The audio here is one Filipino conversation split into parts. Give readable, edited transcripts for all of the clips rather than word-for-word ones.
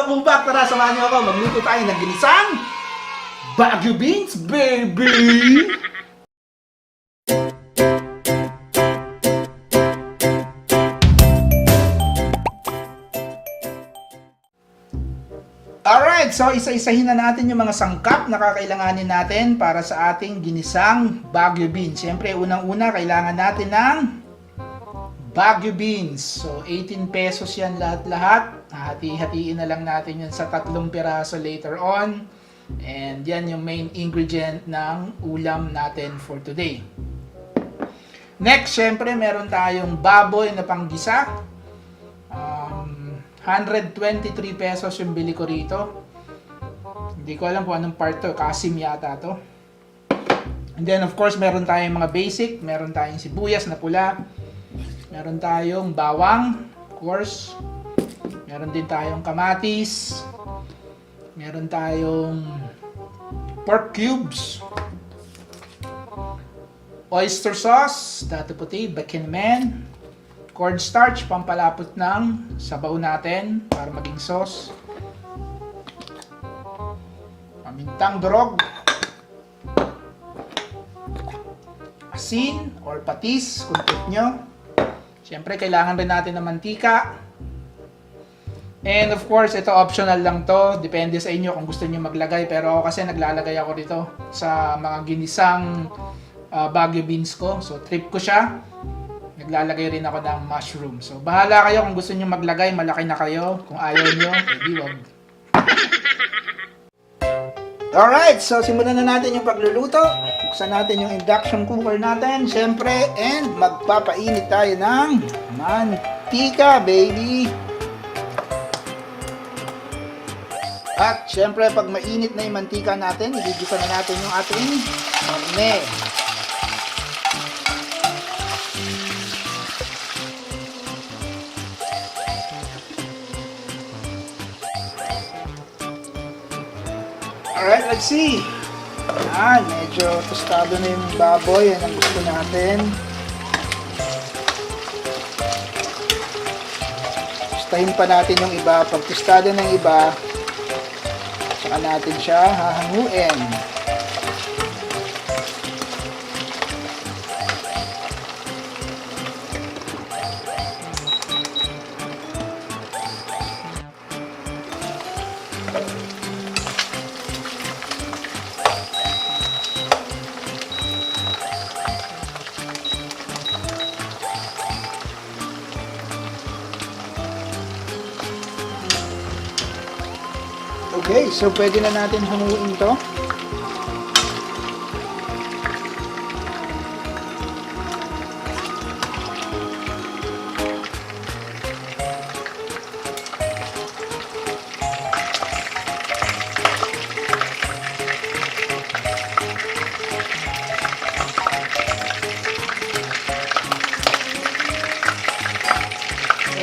Welcome back! Tara, samahan niyo ako. Magluto tayo ng ginisang Baguio Beans, baby! Alright, so isa-isahin na natin yung mga sangkap na kakailanganin natin para sa ating ginisang Baguio Beans. Siyempre, unang-una, kailangan natin ng Baguio Beans. So, 18 pesos yan lahat-lahat. Hati-hatiin na lang natin yan sa 3 piraso later on. And yan yung main ingredient ng ulam natin for today. Next, syempre, meron tayong baboy na panggisa. 123 pesos yung bili ko rito. Hindi ko alam kung anong part to. Kasim yata to. And then, of course, meron tayong mga basic. Meron tayong sibuyas na pula. Meron tayong bawang, of course. Meron din tayong kamatis. Meron tayong pork cubes. Oyster sauce, dati puti, bacon man. Cornstarch, pampalapot ng sabaw natin para maging sauce. Pamintang durog. Asin or patis, kung trip nyo. Siyempre, kailangan rin natin ng mantika. And of course, ito optional lang to. Depende sa inyo kung gusto niyo maglagay. Pero ako kasi naglalagay ako dito sa mga ginisang Baguio beans ko. So, trip ko siya. Naglalagay rin ako ng mushroom. So, bahala kayo kung gusto niyo maglagay. Malaki na kayo. Kung ayaw niyo, edi wag. Alright, so simulan na natin yung pagluluto. Buksan natin yung induction cooker natin. Siyempre, and magpapainit tayo ng mantika, baby. At syempre, pag mainit na yung mantika natin, igigisa na natin yung ating karne. Alright, let's see. Yan, medyo tostado na yung baboy. Yan ang gusto natin. Tostahin pa natin yung iba. Pag tostado na yung iba, saka natin siya hahanguin. Okay, so pwede na natin hanguin to.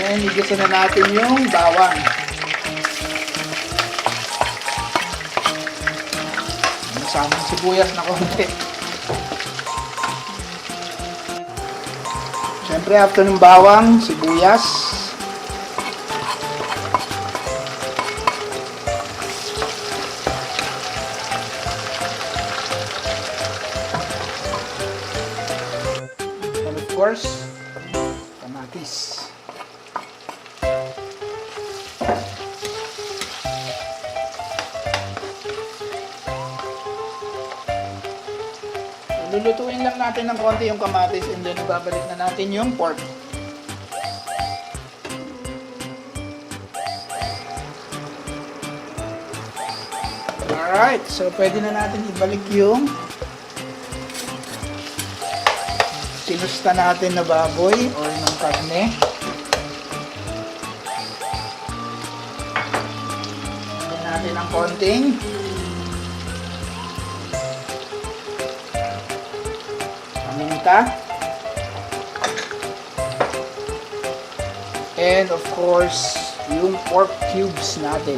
And igisa na natin yung bawang. Samang sibuyas na konti. Siyempre, after ng bawang, sibuyas. And of course, kamatis. Lulutuin lang natin ng konti yung kamatis and then babalik na natin yung pork. Alright, so pwede na natin ibalik yung sinusta natin na baboy or ng karne. Lagyan natin ng konting paminta. And of course, yung pork cubes natin.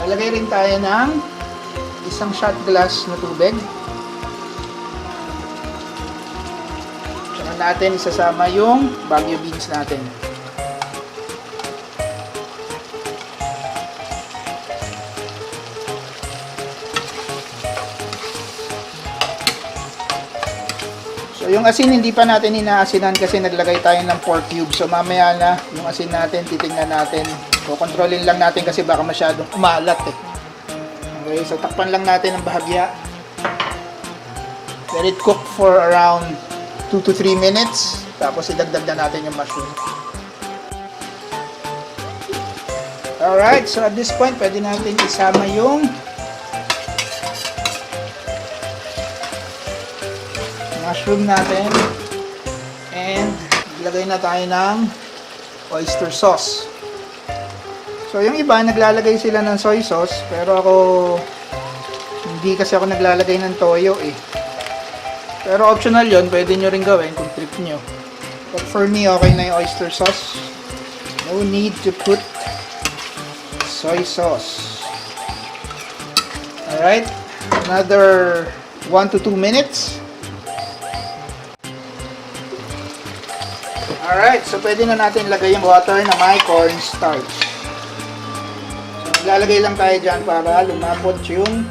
Lalagay rin tayo ng isang shot glass na tubig. Tsaka natin isasama yung Baguio beans natin. So yung asin hindi pa natin inaasinan kasi naglagay tayo ng pork cube. So mamaya na yung asin natin, titingnan natin. Kukontrolin lang natin kasi baka masyadong umalat eh. Okay, so takpan lang natin ng bahagya. Let it cook for around 2 to 3 minutes. Tapos idagdag na natin yung mushroom. Alright, so at this point pwede natin isama yung mushroom natin, and ilagay na tayo ng oyster sauce. So yung iba naglalagay sila ng soy sauce, pero ako hindi kasi ako naglalagay ng toyo eh. Pero optional yon, pwede nyo rin gawin kung trip nyo. But for me, okay na yung oyster sauce. No need to put soy sauce. Alright, another 1 to 2 minutes. Alright, so pwede na natin lagay yung water na may cornstarch. So maglalagay lang tayo dyan para lumambot yung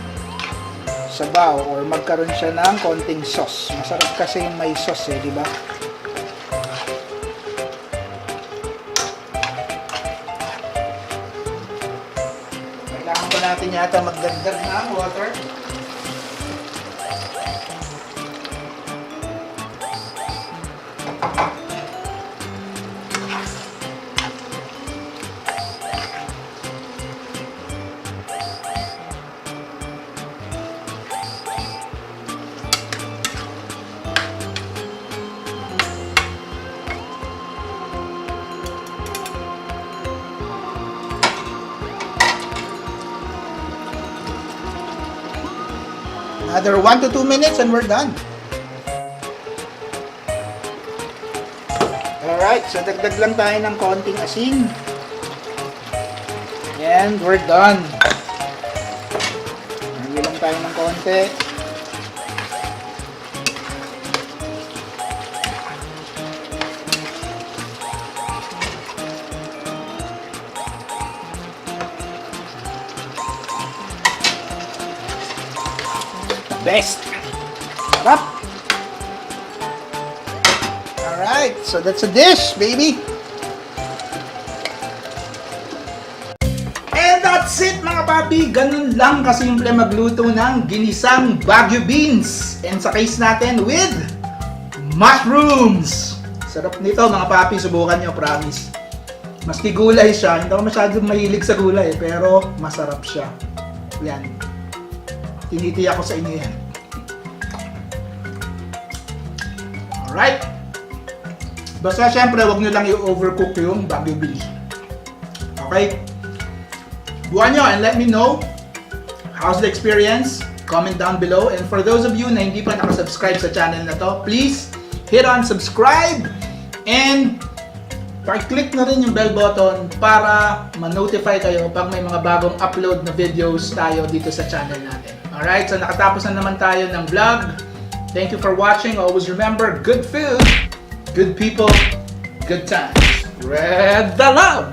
sabaw or magkaroon siya ng konting sauce. Masarap kasi yung may sauce eh, di ba? Kailangan pa natin yata magdagdag ng water. Another 1 to 2 minutes and we're done. Alright, so dagdag lang tayo ng konting asin. And we're done. Lagyan lang tayo ng konti. Best. Sarap. Alright, so that's a dish, baby. And that's it mga papi. Ganun lang kasimple magluto ng ginisang Baguio beans. And sa case natin with mushrooms. Sarap nito mga papi, subukan nyo, promise. Maski gulay siya, hindi ako masyadong mahilig sa gulay, pero masarap siya. Yan. Tinitiyak ko sa inyo yan. Alright. Basta syempre, wag nyo lang i-overcook yung Baguio beans. Okay? Buwan nyo and let me know how's the experience. Comment down below. And for those of you na hindi pa nakasubscribe sa channel na to, please hit on subscribe and pa-click na rin yung bell button para ma-notify kayo pag may mga bagong upload na videos tayo dito sa channel natin. Alright, so nakatapos na naman tayo ng vlog. Thank you for watching. Always remember, good food, good people, good times. Spread the love!